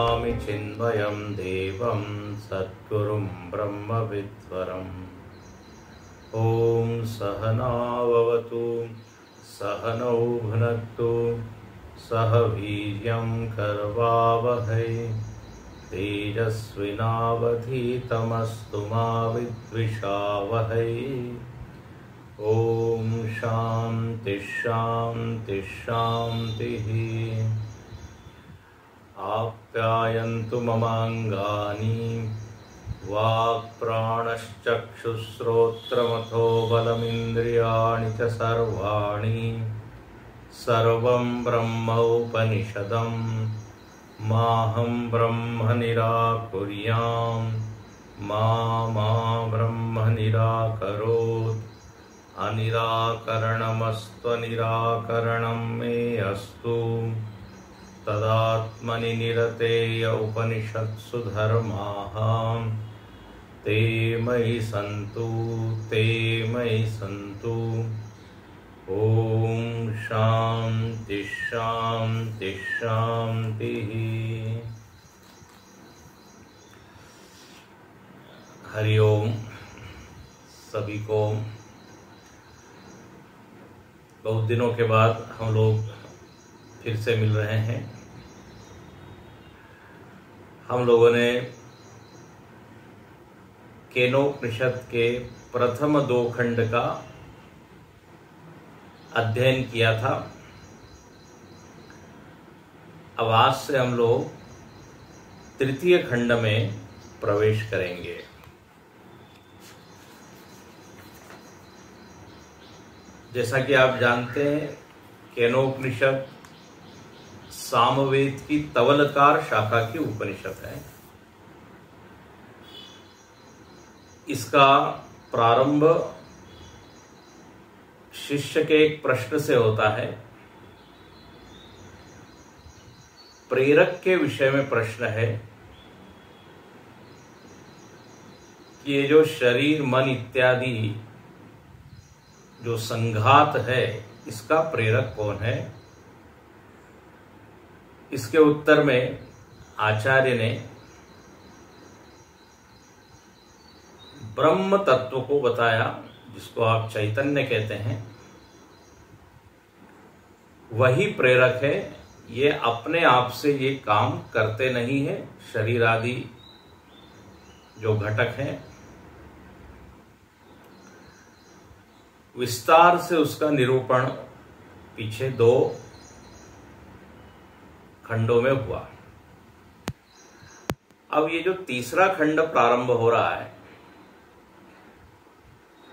नमामि चिन्मयं देवं सद्गुरुं ब्रह्मविद्वरम्। ॐ सहनाववतु सहनौ भुनक्तु सह वीर्यं करवावहै तेजस्विनावधीतमस्तु मा विद्विषावहै। ॐ शान्ति शान्ति शान्तिः। आप्यायन्तु ममाङ्गानि वाक्प्राणश्चक्षुश्रोत्रमथो बलमिन्द्रियाणि च सर्वाणि। सर्वं ब्रह्मोपनिषदं माहं ब्रह्म निराकुर्याम् मा ब्रह्म निराकरोत्। अनिराकरणमस्त्वनिराकरणं मे अस्तु। तदात्मनि निरतेय उपनिषत्सु धर्माः ते मयि सन्तु ते मयि सन्तु। ॐ शान्ति शान्ति शान्तिः। हरि ओम। सभी को बहुत दिनों के बाद हम लोग फिर से मिल रहे हैं। हम लोगों ने केनोपनिषद के प्रथम 2 खंड का अध्ययन किया था। अब आज से हम लोग तृतीय खंड में प्रवेश करेंगे। जैसा कि आप जानते हैं, केनोपनिषद सामवेद की तवलकार शाखा की उपनिषद है। इसका प्रारंभ शिष्य के एक प्रश्न से होता है। प्रेरक के विषय में प्रश्न है कि ये जो शरीर मन इत्यादि जो संघात है, इसका प्रेरक कौन है। इसके उत्तर में आचार्य ने ब्रह्म तत्व को बताया, जिसको आप चैतन्य कहते हैं। वही प्रेरक है। ये अपने आप से ये काम करते नहीं है। शरीर आदि जो घटक हैं, विस्तार से उसका निरूपण पीछे 2 खंडों में हुआ। अब ये जो तीसरा खंड प्रारंभ हो रहा है,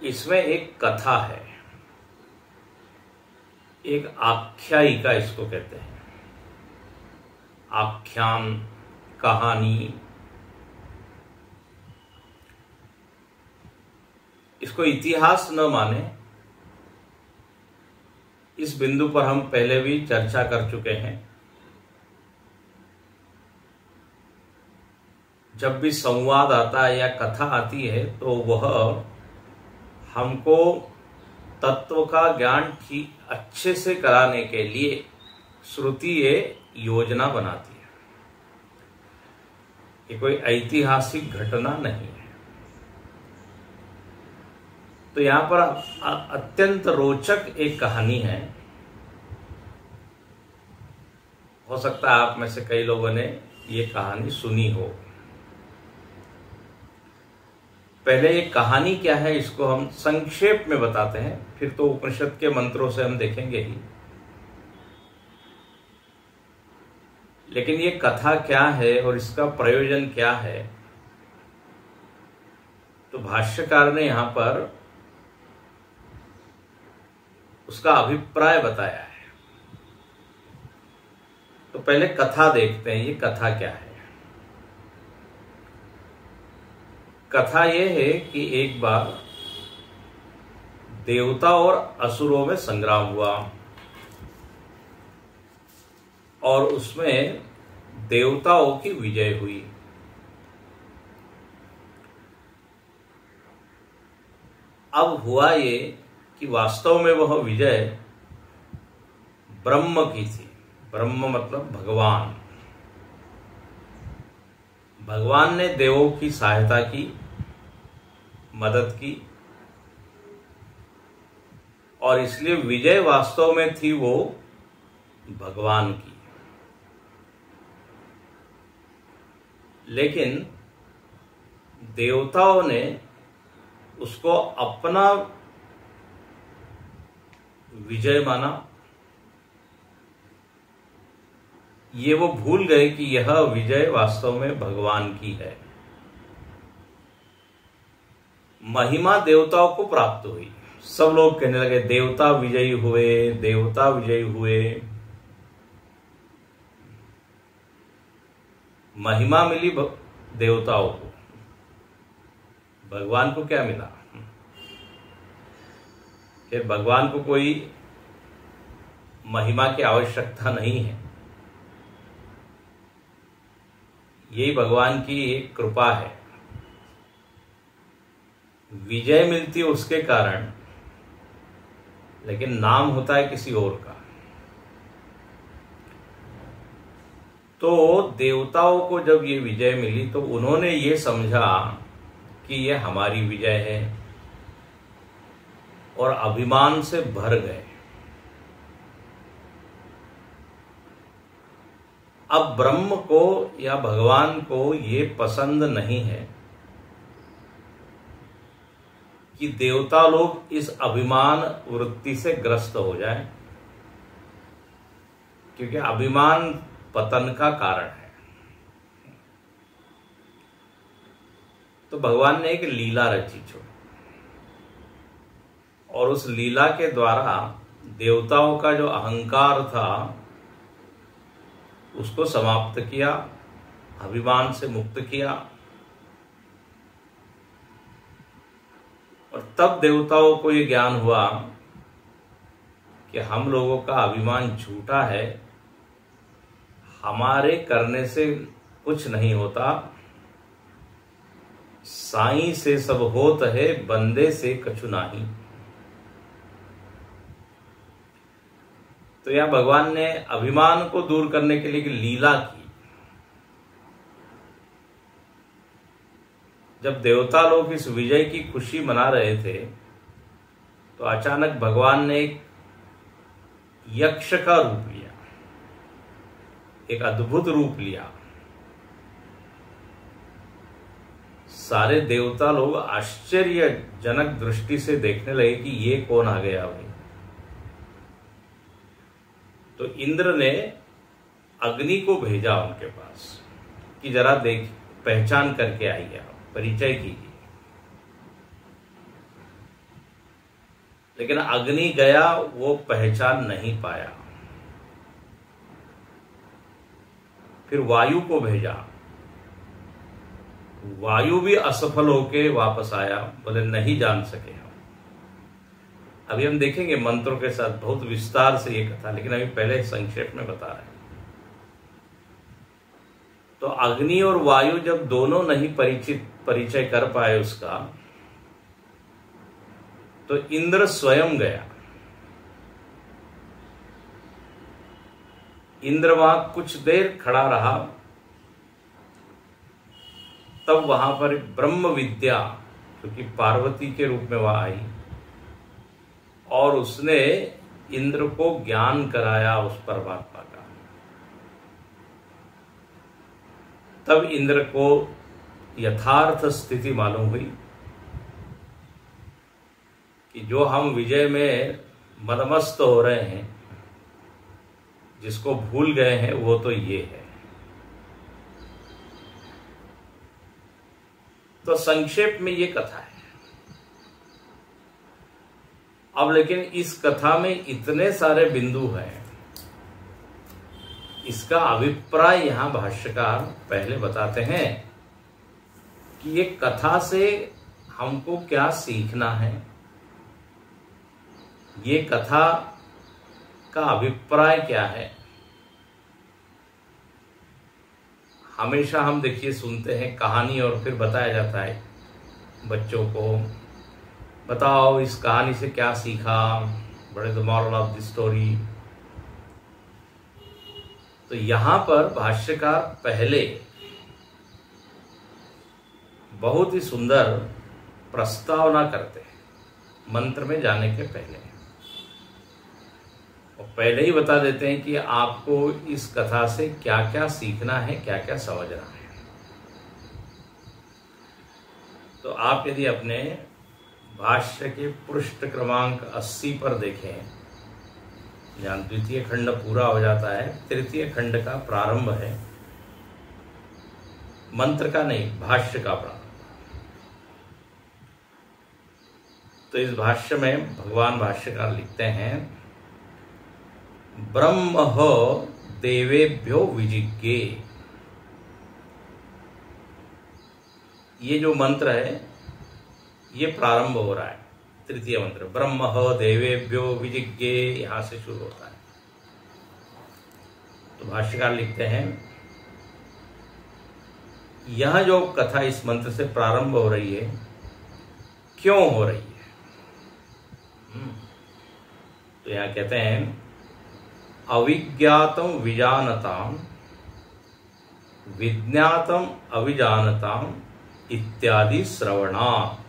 इसमें एक कथा है, एक आख्यायिका इसको कहते हैं। आख्यान, कहानी। इसको इतिहास न माने। इस बिंदु पर हम पहले भी चर्चा कर चुके हैं। जब भी संवाद आता है या कथा आती है, तो वह हमको तत्व का ज्ञान ठीक अच्छे से कराने के लिए श्रुति ये योजना बनाती है। ये कोई ऐतिहासिक घटना नहीं है। तो यहां पर अत्यंत रोचक एक कहानी है। हो सकता है आप में से कई लोगों ने ये कहानी सुनी हो। पहले ये कहानी क्या है, इसको हम संक्षेप में बताते हैं, फिर तो उपनिषद के मंत्रों से हम देखेंगे ही। लेकिन ये कथा क्या है और इसका प्रयोजन क्या है, तो भाष्यकार ने यहां पर उसका अभिप्राय बताया है। तो पहले कथा देखते हैं, ये कथा क्या है। कथा ये है कि एक बार देवता और असुरों में संग्राम हुआ और उसमें देवताओं की विजय हुई। अब हुआ ये कि वास्तव में वह विजय ब्रह्म की थी। ब्रह्म मतलब भगवान। भगवान ने देवों की सहायता की, मदद की, और इसलिए विजय वास्तव में थी वो भगवान की। लेकिन देवताओं ने उसको अपना विजय माना। ये वो भूल गए कि यह विजय वास्तव में भगवान की है। महिमा देवताओं को प्राप्त हुई। सब लोग कहने लगे देवता विजयी हुए, देवता विजयी हुए। महिमा मिली देवताओं को, भगवान को क्या मिला? फिर भगवान को कोई महिमा की आवश्यकता नहीं है। यही भगवान की एक कृपा है। विजय मिलती है उसके कारण, लेकिन नाम होता है किसी और का। तो देवताओं को जब ये विजय मिली तो उन्होंने ये समझा कि ये हमारी विजय है, और अभिमान से भर गए। अब ब्रह्म को या भगवान को ये पसंद नहीं है कि देवता लोग इस अभिमान वृत्ति से ग्रस्त हो जाएं, क्योंकि अभिमान पतन का कारण है। तो भगवान ने एक लीला रची और उस लीला के द्वारा देवताओं का जो अहंकार था उसको समाप्त किया, अभिमान से मुक्त किया। और तब देवताओं को ये ज्ञान हुआ कि हम लोगों का अभिमान झूठा है, हमारे करने से कुछ नहीं होता, साईं से सब होत है, बंदे से कछु नाही। तो यह भगवान ने अभिमान को दूर करने के लिए लीला की। जब देवता लोग इस विजय की खुशी मना रहे थे तो अचानक भगवान ने एक यक्ष का रूप लिया, एक अद्भुत रूप लिया। सारे देवता लोग आश्चर्यजनक दृष्टि से देखने लगे कि ये कौन आ गया भाई। तो इंद्र ने अग्नि को भेजा उनके पास कि जरा देख, पहचान करके आइए, आप परिचय कीजिए। लेकिन अग्नि गया, वो पहचान नहीं पाया। फिर वायु को भेजा, वायु भी असफल होके वापस आया, बोले नहीं जान सके हम। अभी हम देखेंगे मंत्रों के साथ बहुत विस्तार से ये कथा, लेकिन अभी पहले संक्षेप में बता रहे हैं। तो अग्नि और वायु जब दोनों नहीं परिचय कर पाए उसका, तो इंद्र स्वयं गया। इंद्र वहां कुछ देर खड़ा रहा, तब वहां पर ब्रह्म विद्या, क्योंकि पार्वती के रूप में वह आई, और उसने इंद्र को ज्ञान कराया उस परमात्मा का। तब इंद्र को यथार्थ स्थिति मालूम हुई कि जो हम विजय में मदमस्त हो रहे हैं, जिसको भूल गए हैं, वो तो ये है। तो संक्षेप में ये कथा है। अब लेकिन इस कथा में इतने सारे बिंदु हैं, इसका अभिप्राय यहां भाष्यकार पहले बताते हैं कि ये कथा से हमको क्या सीखना है, ये कथा का अभिप्राय क्या है। हमेशा हम देखिए सुनते हैं कहानी और फिर बताया जाता है बच्चों को, बताओ इस कहानी से क्या सीखा, बड़े the moral of the story. तो यहां पर भाष्यकार पहले बहुत ही सुंदर प्रस्तावना करते हैं मंत्र में जाने के पहले, और पहले ही बता देते हैं कि आपको इस कथा से क्या क्या सीखना है, क्या क्या समझना है। तो आप यदि अपने भाष्य के पृष्ठ क्रमांक 80 पर देखें, जहाँ द्वितीय खंड पूरा हो जाता है, तृतीय खंड का प्रारंभ है, मंत्र का नहीं, भाष्य का प्रारंभ। तो इस भाष्य में भगवान भाष्यकार लिखते हैं, ब्रह्म देवेभ्यो विजिज्ञे। ये जो मंत्र है ये प्रारंभ हो रहा है, तृतीय मंत्र ब्रह्म देवेभ्यो विजिज्ञे, यहां से शुरू होता है। तो भाष्यकार लिखते हैं, यह जो कथा इस मंत्र से प्रारंभ हो रही है, क्यों हो रही है? तो यहां कहते हैं, अविज्ञातम विजानताम विज्ञातम अविजानताम इत्यादि श्रवणात्।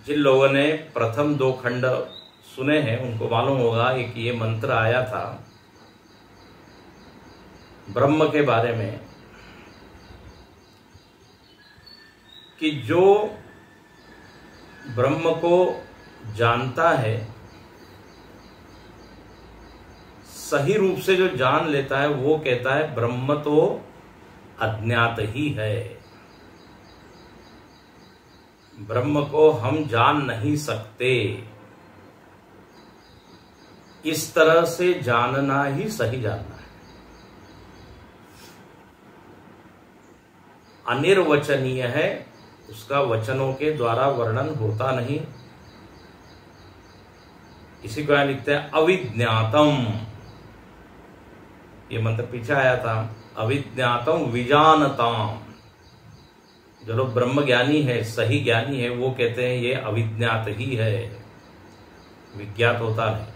जिन लोगों ने प्रथम 2 खंड सुने हैं उनको मालूम होगा कि ये मंत्र आया था ब्रह्म के बारे में, कि जो ब्रह्म को जानता है, सही रूप से जो जान लेता है, वो कहता है ब्रह्म तो अज्ञात ही है, ब्रह्म को हम जान नहीं सकते। इस तरह से जानना ही सही जानना है। अनिर्वचनीय है, उसका वचनों के द्वारा वर्णन होता नहीं। इसी को यहां लिखते हैं अविज्ञातम। ये मंत्र पीछे आया था, अविज्ञातम विजानताम। जो लोग ब्रह्म ज्ञानी है, सही ज्ञानी है, वो कहते हैं ये अविज्ञात ही है, विज्ञात होता नहीं।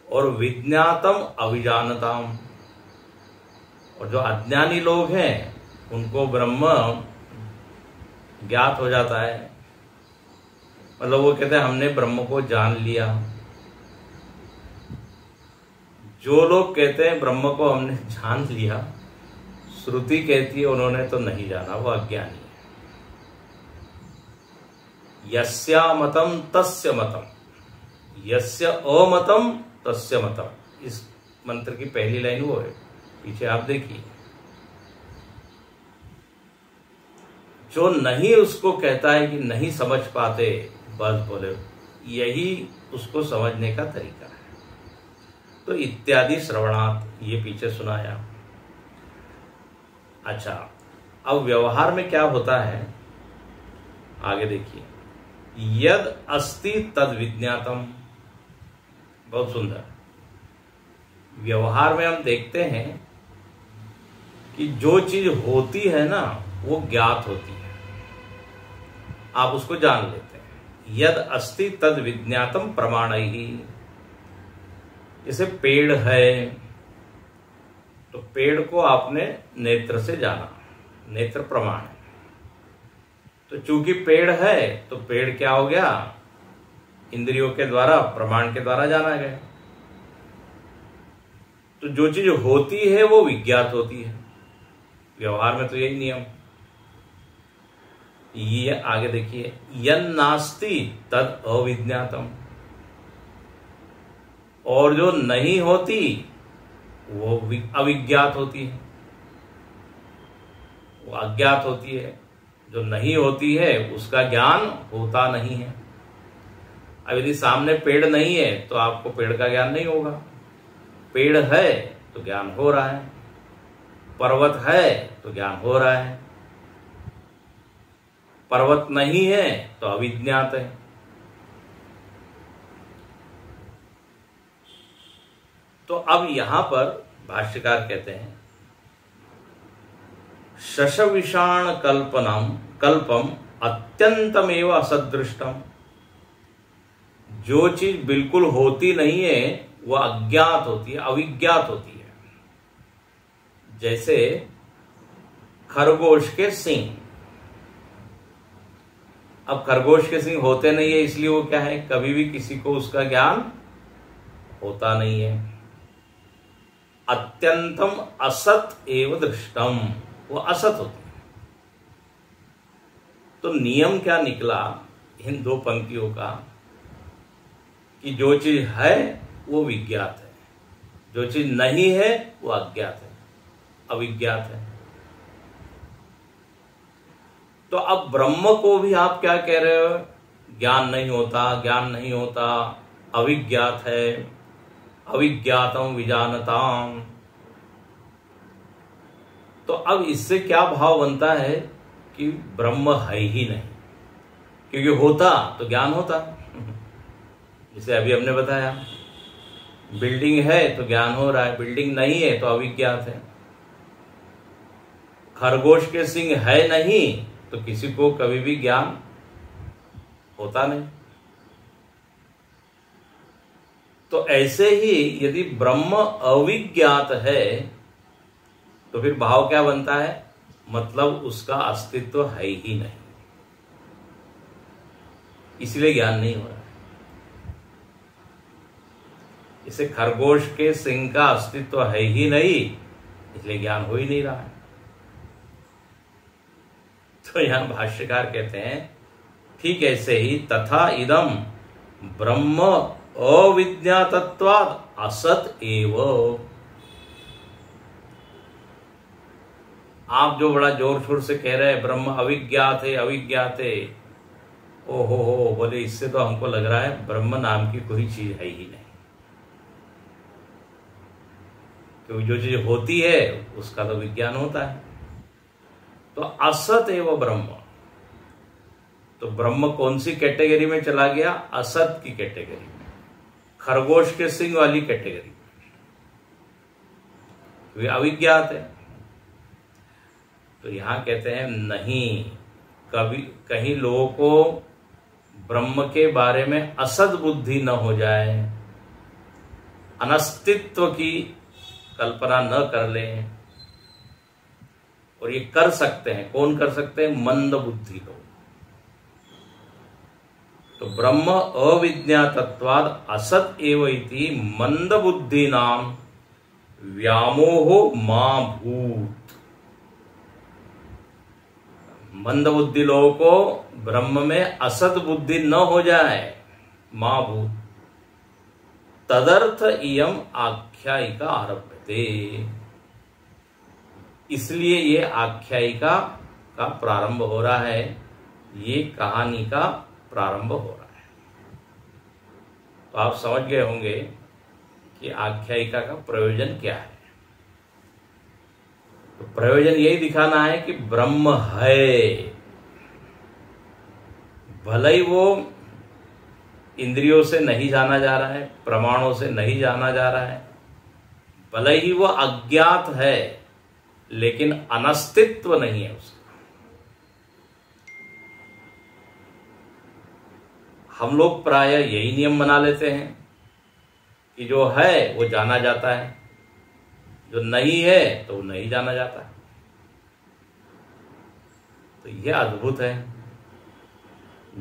और विज्ञातम अविजानताम, और जो अज्ञानी लोग हैं उनको ब्रह्म ज्ञात हो जाता है, मतलब वो कहते हैं हमने ब्रह्म को जान लिया। जो लोग कहते हैं ब्रह्म को हमने जान लिया, श्रुति कहती है उन्होंने तो नहीं जाना, वो अज्ञानी है। यस्या मतम तस्य मतम, यस्य अमतम तस्य मतम। इस मंत्र की पहली लाइन वो है, पीछे आप देखिए। जो नहीं उसको कहता है कि नहीं समझ पाते, बस बोले, यही उसको समझने का तरीका है। तो इत्यादि श्रवणात्, ये पीछे सुनाया। अच्छा, अब व्यवहार में क्या होता है आगे देखिए। यद अस्ति तद विज्ञातम, बहुत सुंदर। व्यवहार में हम देखते हैं कि जो चीज होती है ना, वो ज्ञात होती है, आप उसको जान लेते हैं। यद अस्ति तद विज्ञातम प्रमाणैहि। जैसे पेड़ है, तो पेड़ को आपने नेत्र से जाना, नेत्र प्रमाण है। तो चूंकि पेड़ है तो पेड़ क्या हो गया, इंद्रियों के द्वारा, प्रमाण के द्वारा जाना गया। तो जो चीज होती है वो विज्ञात होती है। व्यवहार में तो यही नियम। ये आगे देखिए, यन नास्ति तद अविज्ञातम। और जो नहीं होती वो अविज्ञात होती है, वो अज्ञात होती है। जो नहीं होती है उसका ज्ञान होता नहीं है। अब यदि सामने पेड़ नहीं है तो आपको पेड़ का ज्ञान नहीं होगा। पेड़ है तो ज्ञान हो रहा है, पर्वत है तो ज्ञान हो रहा है, पर्वत नहीं है तो अविज्ञात है। तो अब यहां पर भाष्यकार कहते हैं, शशविषाण कल्पम अत्यंतमेव असदृष्टम। जो चीज बिल्कुल होती नहीं है वो अज्ञात होती है, अविज्ञात होती है। जैसे खरगोश के सींग। अब खरगोश के सींग होते नहीं है, इसलिए वो क्या है, कभी भी किसी को उसका ज्ञान होता नहीं है। अत्यंतम असत एव दृष्टम, वो असत होते हैं। तो नियम क्या निकला इन दो पंक्तियों का, कि जो चीज है वो विज्ञात है, जो चीज नहीं है वो अज्ञात है, अविज्ञात है। तो अब ब्रह्म को भी आप क्या कह रहे हो, ज्ञान नहीं होता, ज्ञान नहीं होता, अविज्ञात है, अविज्ञातम विजानताम। तो अब इससे क्या भाव बनता है कि ब्रह्म है ही नहीं, क्योंकि होता तो ज्ञान होता। जिसे अभी हमने बताया, बिल्डिंग है तो ज्ञान हो रहा है, बिल्डिंग नहीं है तो अविज्ञात है। खरगोश के सींग है नहीं तो किसी को कभी भी ज्ञान होता नहीं। तो ऐसे ही यदि ब्रह्म अविज्ञात है तो फिर भाव क्या बनता है, मतलब उसका अस्तित्व है ही नहीं, इसलिए ज्ञान नहीं हो रहा है। इसे खरगोश के सिंह का अस्तित्व है ही नहीं, इसलिए ज्ञान हो ही नहीं रहा है। तो यहां भाष्यकार कहते हैं ठीक ऐसे ही तथा इदम ब्रह्म अविज्ञातत्वाद असत एव। आप जो बड़ा जोर शोर से कह रहे हैं ब्रह्म अविज्ञात है, अविज्ञात है, ओहो हो, बोले इससे तो हमको लग रहा है ब्रह्म नाम की कोई चीज है ही नहीं, क्योंकि जो चीज होती है उसका तो विज्ञान होता है। तो असत एवं ब्रह्म, तो ब्रह्म कौन सी कैटेगरी में चला गया, असत की कैटेगरी में, खरगोश के सिंग वाली कैटेगरी में, क्योंकि अविज्ञात है। तो यहां कहते हैं नहीं, कभी कहीं लोगों को ब्रह्म के बारे में असद बुद्धि न हो जाए, अनस्तित्व की कल्पना न कर लें। और ये कर सकते हैं, कौन कर सकते हैं, मंद बुद्धि लोग। तो ब्रह्म अविज्ञातत्वाद असत एव इति मंद बुद्धि नाम व्यामोहो मां भूत। मंद बुद्धि लोगों को ब्रह्म में असत बुद्धि न हो जाए, मां भूत, तदर्थ इयम आख्यायिका आरभ्यते, इसलिए ये आख्यायिका का प्रारंभ हो रहा है, ये कहानी का प्रारंभ हो रहा है। तो आप समझ गए होंगे कि आख्यायिका का प्रयोजन क्या है। तो प्रयोजन यही दिखाना है कि ब्रह्म है, भले ही वो इंद्रियों से नहीं जाना जा रहा है, प्रमाणों से नहीं जाना जा रहा है, भले ही वो अज्ञात है, लेकिन अनस्तित्व नहीं है उसका। हम लोग प्राय यही नियम बना लेते हैं कि जो है वो जाना जाता है, जो नहीं है तो वो नहीं जाना जाता। तो यह अद्भुत है,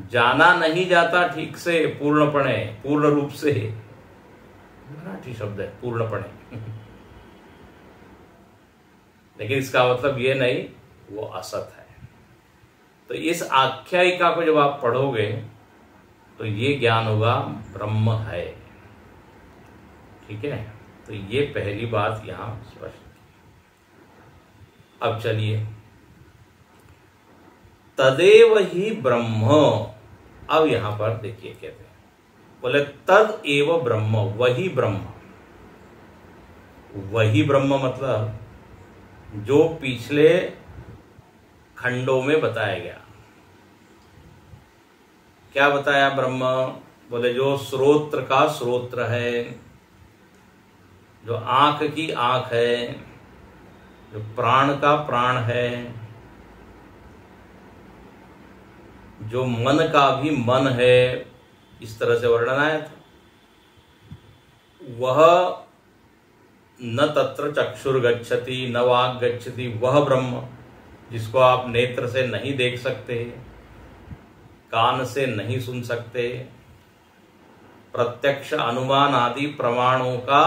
जाना नहीं जाता ठीक से, पूर्णपणे, पूर्ण रूप से, मराठी शब्द है पूर्णपणे, लेकिन इसका मतलब ये नहीं वो असत है। तो इस आख्यायिका को जब आप पढ़ोगे तो ये ज्ञान होगा ब्रह्म है। ठीक है, तो ये पहली बात यहां स्पष्ट। अब चलिए, तदेव ही ब्रह्म, अब यहां पर देखिए कहते हैं, बोले तद एव ब्रह्म, वही ब्रह्म। वही ब्रह्म मतलब जो पिछले खंडों में बताया गया। क्या बताया ब्रह्म, बोले जो श्रोत्र का श्रोत्र है, जो आंख की आंख है, जो प्राण का प्राण है, जो मन का भी मन है, इस तरह से वर्णन आया था। वह न तत्र चक्षुर्गच्छति न वाक् गच्छति, वह ब्रह्म, जिसको आप नेत्र से नहीं देख सकते, कान से नहीं सुन सकते, प्रत्यक्ष अनुमान आदि प्रमाणों का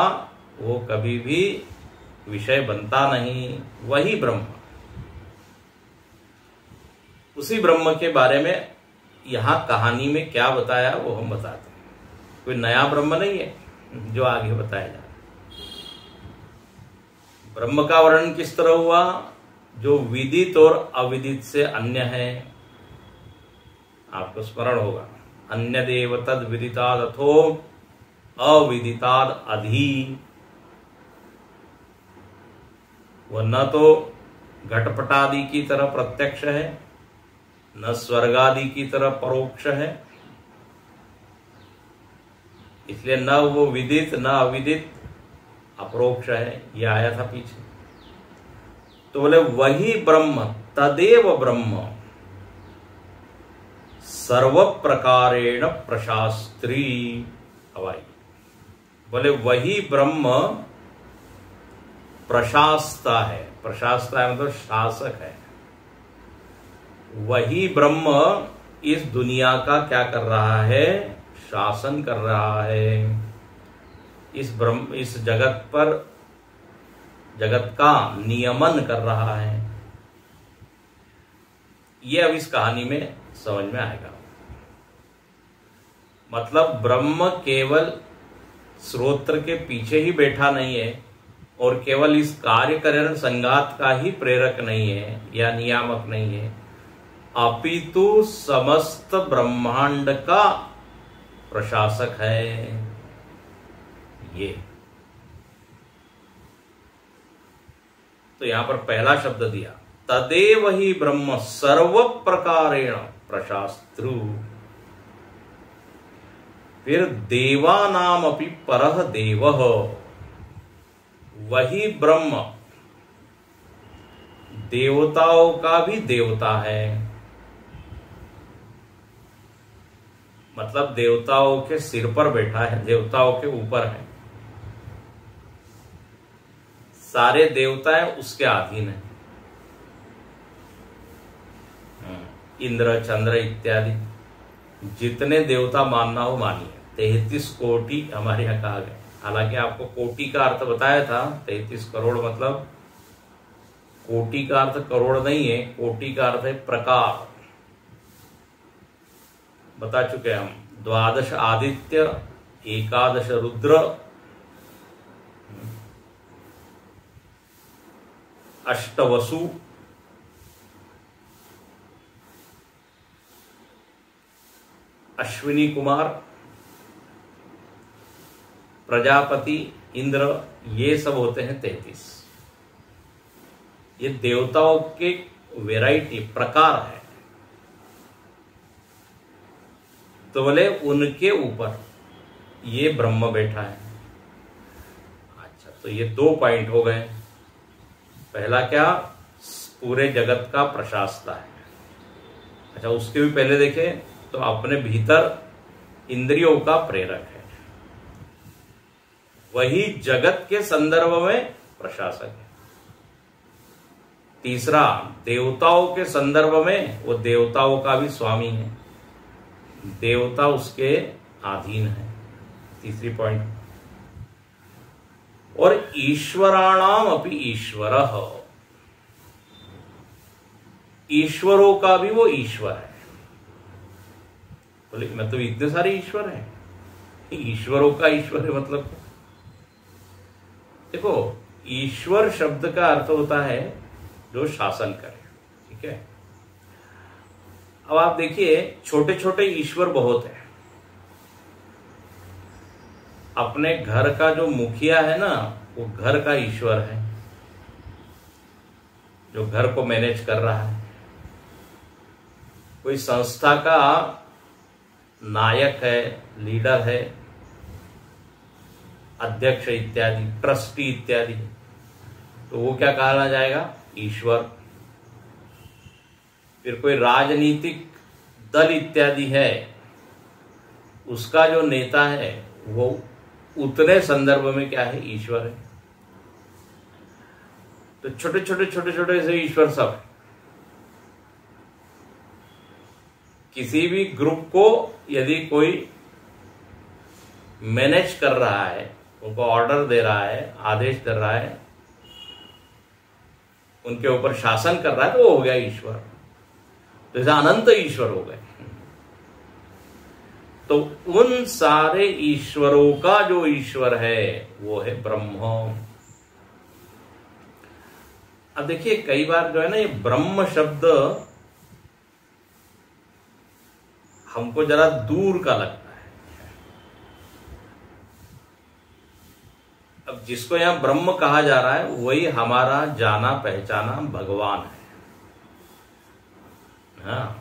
वो कभी भी विषय बनता नहीं, वही ब्रह्म। उसी ब्रह्म के बारे में यहां कहानी में क्या बताया वो हम बताते हैं। कोई नया ब्रह्म नहीं है जो आगे बताया जा रहा है। ब्रह्म का वर्णन किस तरह हुआ? जो विदित और अविदित से अन्य है। आपको स्मरण होगा, अन्य देव तद विदिताद अथो अविदिताद अधि। वह न तो घटपटादि की तरह प्रत्यक्ष है, न स्वर्गादि की तरह परोक्ष है, इसलिए न वो विदित न अविदित, अपरोक्ष है। यह आया था पीछे। तो बोले वही ब्रह्म, तदेव ब्रह्म सर्व प्रकारेण प्रशास्त्री। हवाई बोले वही ब्रह्म प्रशास्ता है। प्रशास्ता है मतलब शासक है। वही ब्रह्म इस दुनिया का क्या कर रहा है? शासन कर रहा है। इस जगत पर, जगत का नियमन कर रहा है। ये अब इस कहानी में समझ में आएगा। मतलब ब्रह्म केवल श्रोत्र के पीछे ही बैठा नहीं है और केवल इस कार्यकरण संगात का ही प्रेरक नहीं है या नियामक नहीं है, अपितु समस्त ब्रह्मांड का प्रशासक है। ये तो यहां पर पहला शब्द दिया, तदेव ही ब्रह्म सर्व प्रकारेण प्रशास्त्रु। फिर देवानाम अपि परः देवः, वही ब्रह्म देवताओं का भी देवता है। मतलब देवताओं के सिर पर बैठा है, देवताओं के ऊपर है। सारे देवताएं उसके अधीन है। इंद्र चंद्र इत्यादि जितने देवता मानना हो मानिए। 33 कोटि हमारे यहाँ कहा गया। हालांकि आपको कोटि का अर्थ बताया था, 33 करोड़ मतलब कोटि का अर्थ करोड़ नहीं है, कोटि का अर्थ है प्रकार। बता चुके हम, 12 आदित्य, 11 रुद्र, 8 वसु, 'अश्विनी कुमार, प्रजापति, इंद्र, ये सब होते हैं 33। ये देवताओं के वैरायटी प्रकार है। तो बोले उनके ऊपर ये ब्रह्म बैठा है। अच्छा, तो ये 2 पॉइंट हो गए। पहला क्या? पूरे जगत का प्रशासता है। अच्छा, उसके भी पहले देखें तो अपने भीतर इंद्रियों का प्रेरक है। वही जगत के संदर्भ में प्रशासक है। तीसरा, देवताओं के संदर्भ में वो देवताओं का भी स्वामी है, देवता उसके अधीन है। तीसरी पॉइंट। और ईश्वराणाम अपि ईश्वरः, ईश्वरों का भी वो ईश्वर है। बोले मतलब इतने सारे ईश्वर हैं, ईश्वरों का ईश्वर है मतलब। देखो, ईश्वर शब्द का अर्थ होता है जो शासन करे। ठीक है। अब आप देखिए, छोटे छोटे ईश्वर बहुत हैं। अपने घर का जो मुखिया है ना, वो घर का ईश्वर है, जो घर को मैनेज कर रहा है। कोई संस्था का नायक है, लीडर है, अध्यक्ष इत्यादि, ट्रस्टी इत्यादि, तो वो क्या कहा जाएगा? ईश्वर। फिर कोई राजनीतिक दल इत्यादि है, उसका जो नेता है वो उतने संदर्भ में क्या है? ईश्वर है। तो छोटे छोटे से ईश्वर सब है। किसी भी ग्रुप को यदि कोई मैनेज कर रहा है, उनको ऑर्डर दे रहा है, आदेश दे रहा है, उनके ऊपर शासन कर रहा है, तो वो हो गया ईश्वर। तो ऐसा अनंत ईश्वर हो गए। तो उन सारे ईश्वरों का जो ईश्वर है वो है ब्रह्म। अब देखिए कई बार जो है ना, ये ब्रह्म शब्द हमको जरा दूर का लगता है। अब जिसको यहां ब्रह्म कहा जा रहा है वही हमारा जाना पहचाना भगवान है। हाँ,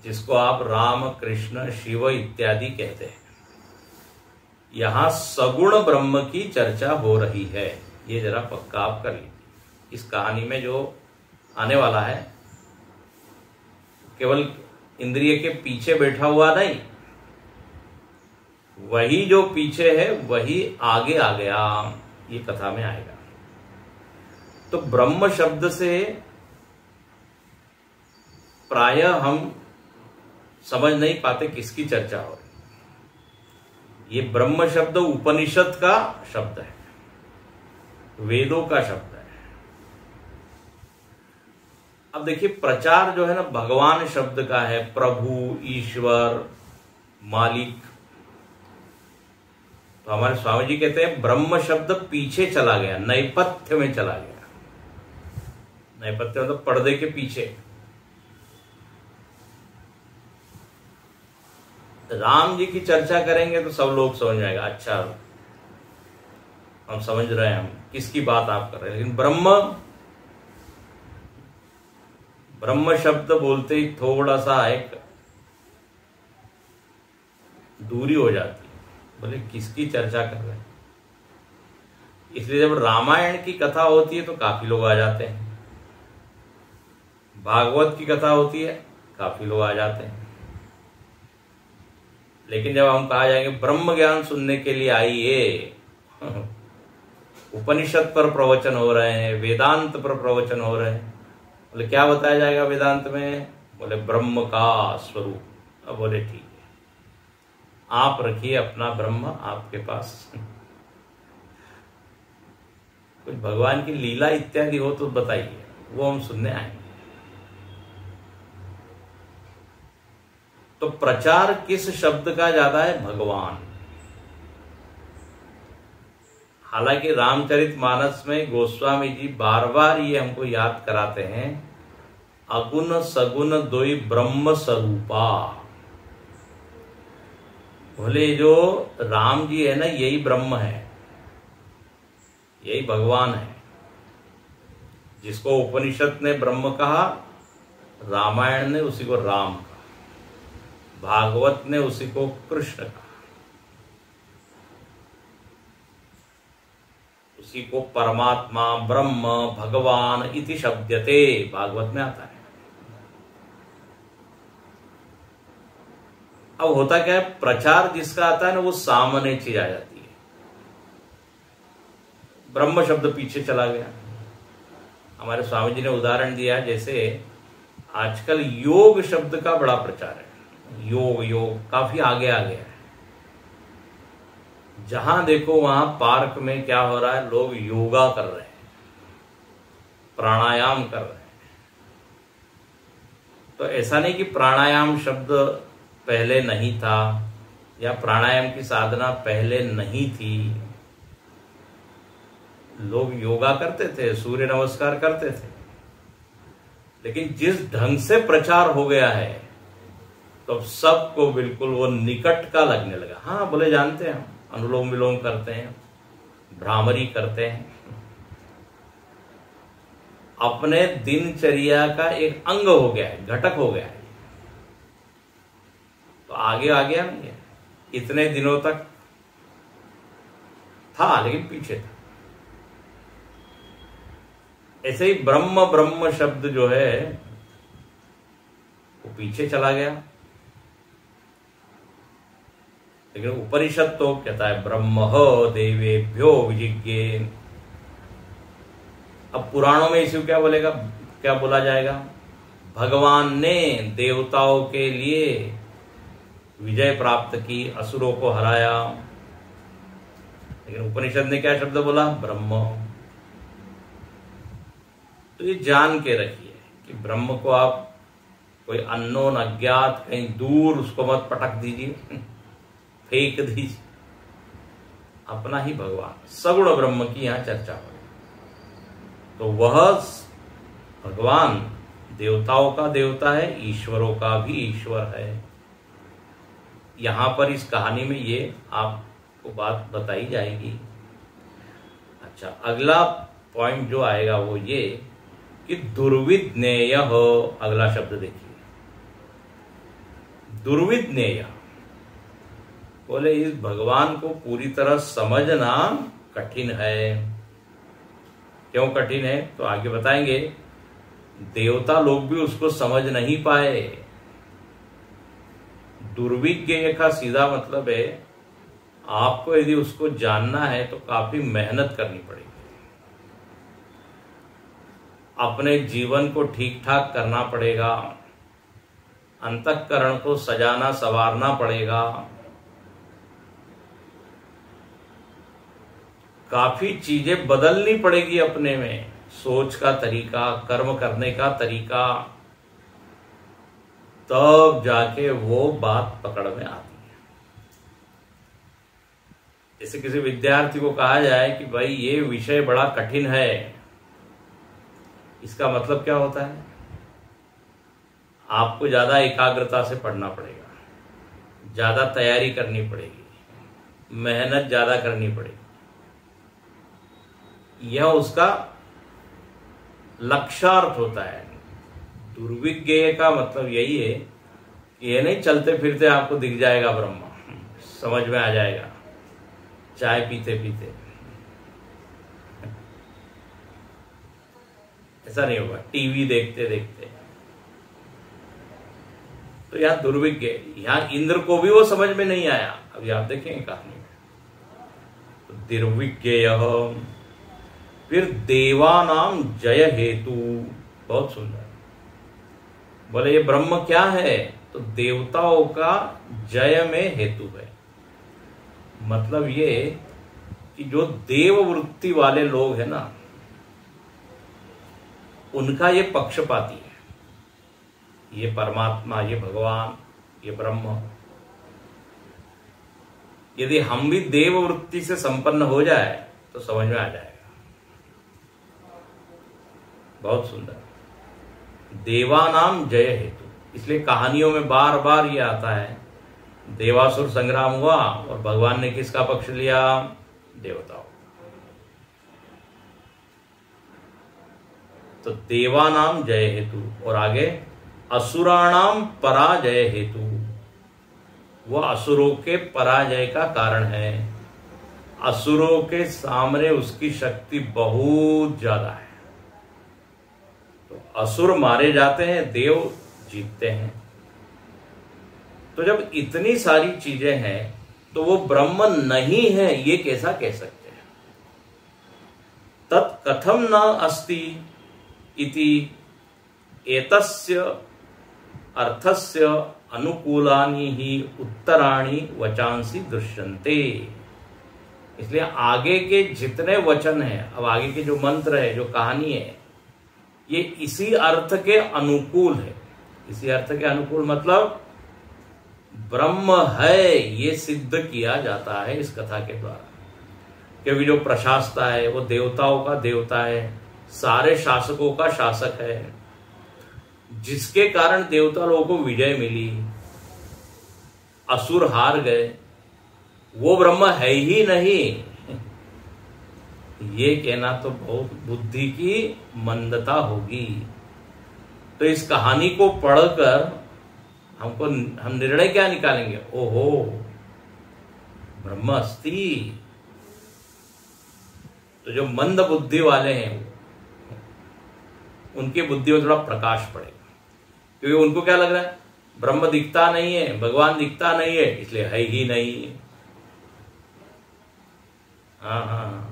जिसको आप राम कृष्ण शिव इत्यादि कहते हैं। यहां सगुण ब्रह्म की चर्चा हो रही है, ये जरा पक्का आप कर लीजिए। इस कहानी में जो आने वाला है केवल इंद्रिय के पीछे बैठा हुआ नहीं, वही जो पीछे है वही आगे आ गया, ये कथा में आएगा। तो ब्रह्म शब्द से प्रायः हम समझ नहीं पाते किसकी चर्चा हो रही। ये ब्रह्म शब्द उपनिषद का शब्द है, वेदों का शब्द है। अब देखिए प्रचार जो है ना भगवान शब्द का है, प्रभु, ईश्वर, मालिक। तो हमारे स्वामी जी कहते हैं ब्रह्म शब्द पीछे चला गया, नैपथ्य में चला गया। नैपथ्य मतलब पर्दे के पीछे। राम जी की चर्चा करेंगे तो सब लोग समझ जाएगा, अच्छा हम समझ रहे हैं हम किसकी बात आप कर रहे हैं। लेकिन ब्रह्म शब्द बोलते ही थोड़ा सा एक दूरी हो जाती है, बोले किसकी चर्चा कर रहे हैं। इसलिए जब रामायण की कथा होती है तो काफी लोग आ जाते हैं, भागवत की कथा होती है काफी लोग आ जाते हैं। लेकिन जब हम कहा जाएंगे ब्रह्म ज्ञान सुनने के लिए आइए, उपनिषद पर प्रवचन हो रहे हैं, वेदांत पर प्रवचन हो रहे हैं, बोले क्या बताया जाएगा वेदांत में, बोले ब्रह्म का स्वरूप। अब बोले ठीक है, आप रखिए अपना ब्रह्म आपके पास, कुछ भगवान की लीला इत्यादि हो तो बताइए, वो हम सुनने आएंगे। तो प्रचार किस शब्द का ज्यादा है, भगवान। हालांकि रामचरितमानस में गोस्वामी जी बार बार ये हमको याद कराते हैं, अगुण सगुण दोई ब्रह्म स्वरूपा। बोले जो राम जी है ना यही ब्रह्म है, यही भगवान है। जिसको उपनिषद ने ब्रह्म कहा, रामायण ने उसी को राम कहा, भागवत ने उसी को कृष्ण कहा, उसी को परमात्मा ब्रह्म भगवान इति शब्दते भागवत में आता है। अब होता क्या है, प्रचार जिसका आता है ना वो सामान्य चीज आ जाती है, ब्रह्म शब्द पीछे चला गया। हमारे स्वामी जी ने उदाहरण दिया, जैसे आजकल योग शब्द का बड़ा प्रचार है, योग काफी आगे आ गया है। जहां देखो वहां पार्क में क्या हो रहा है, लोग योगा कर रहे हैं, प्राणायाम कर रहे हैं। तो ऐसा नहीं कि प्राणायाम शब्द पहले नहीं था या प्राणायाम की साधना पहले नहीं थी। लोग योगा करते थे, सूर्य नमस्कार करते थे, लेकिन जिस ढंग से प्रचार हो गया है तो सबको बिल्कुल वो निकट का लगने लगा। हाँ बोले जानते हैं, अनुलोम विलोम करते हैं, भ्रामरी करते हैं, अपने दिनचर्या का एक अंग हो गया है, घटक हो गया है। तो आगे आ गया नहीं है, इतने दिनों तक था लेकिन पीछे था। ऐसे ही ब्रह्म शब्द जो है वो पीछे चला गया। लेकिन उपनिषद तो कहता है ब्रह्म देवेभ्यो विजिज्ञे। अब पुराणों में इसी क्या बोलेगा, क्या बोला जाएगा, भगवान ने देवताओं के लिए विजय प्राप्त की, असुरों को हराया। लेकिन उपनिषद ने क्या शब्द बोला? ब्रह्म। तो ये जान के रखिए कि ब्रह्म को आप कोई अननोन अज्ञात कहीं दूर उसको मत पटक दीजिए, फेंक दीजिए। अपना ही भगवान, सगुण ब्रह्म की यहां चर्चा हो। तो वह भगवान देवताओं का देवता है, ईश्वरों का भी ईश्वर है। यहां पर इस कहानी में ये आपको बात बताई जाएगी। अच्छा, अगला पॉइंट जो आएगा वो ये कि दुर्विज्ञेय हो। अगला शब्द देखिए, दुर्विज्ञेय। बोले इस भगवान को पूरी तरह समझना कठिन है। क्यों कठिन है? तो आगे बताएंगे। देवता लोग भी उसको समझ नहीं पाए। दुर्विज्ञेय का सीधा मतलब है आपको यदि उसको जानना है तो काफी मेहनत करनी पड़ेगी। अपने जीवन को ठीक ठाक करना पड़ेगा, अंतःकरण को सजाना संवारना पड़ेगा, काफी चीजें बदलनी पड़ेगी अपने में, सोच का तरीका, कर्म करने का तरीका, तब जाके वो बात पकड़ में आती है। जैसे किसी विद्यार्थी को कहा जाए कि भाई ये विषय बड़ा कठिन है, इसका मतलब क्या होता है? आपको ज्यादा एकाग्रता से पढ़ना पड़ेगा, ज्यादा तैयारी करनी पड़ेगी, मेहनत ज्यादा करनी पड़ेगी। यह उसका लक्ष्यार्थ होता है। दुर्विज्ञेय का मतलब यही है कि ये नहीं चलते फिरते आपको दिख जाएगा ब्रह्म, समझ में आ जाएगा चाय पीते पीते, ऐसा नहीं होगा, टीवी देखते देखते। तो यहां दुर्विज्ञ, यहां इंद्र को भी वो समझ में नहीं आया। अभी आप देखेंगे कहानी में। तो दुर्विज्ञेय। फिर देवानाम जय हेतु, बहुत सुंदर। बोले ये ब्रह्म क्या है? तो देवताओं का जय में हेतु है। मतलब ये कि जो देव वृत्ति वाले लोग हैं ना, उनका ये पक्षपाती है। ये परमात्मा, ये भगवान, ये ब्रह्म, यदि हम भी देव वृत्ति से संपन्न हो जाए तो समझ में आ जाएगा। बहुत सुंदर। देवानाम जय हेतु, इसलिए कहानियों में बार बार ये आता है। देवासुर संग्राम हुआ और भगवान ने किसका पक्ष लिया? देवताओं। तो देवानाम जय हेतु, और आगे असुराणाम पराजय हेतु, वह असुरों के पराजय का कारण है। असुरों के सामने उसकी शक्ति बहुत ज्यादा है। तो असुर मारे जाते हैं, देव जीतते हैं। तो जब इतनी सारी चीजें हैं तो वो ब्रह्म नहीं है, ये कैसा कह सकते हैं? तत्कथम न अस्ति इति एतस्य अर्थस्य अनुकूलानि ही उत्तराणि वचांसि दृश्यन्ते। इसलिए आगे के जितने वचन हैं, अब आगे के जो मंत्र है, जो कहानी है, ये इसी अर्थ के अनुकूल है। इसी अर्थ के अनुकूल मतलब ब्रह्म है, ये सिद्ध किया जाता है इस कथा के द्वारा। क्योंकि जो प्रशासता है वो देवताओं का देवता है, सारे शासकों का शासक है, जिसके कारण देवता लोगों को विजय मिली, असुर हार गए, वो ब्रह्म है ही नहीं। ये कहना तो बहुत बुद्धि की मंदता होगी। तो इस कहानी को पढ़कर हम निर्णय क्या निकालेंगे? ओहो, ब्रह्म अस्ति। तो जो मंद बुद्धि वाले हैं उनकी बुद्धि में थोड़ा प्रकाश पड़ेगा, क्योंकि उनको क्या लग रहा है? ब्रह्म दिखता नहीं है, भगवान दिखता नहीं है, इसलिए है ही नहीं। हाँ,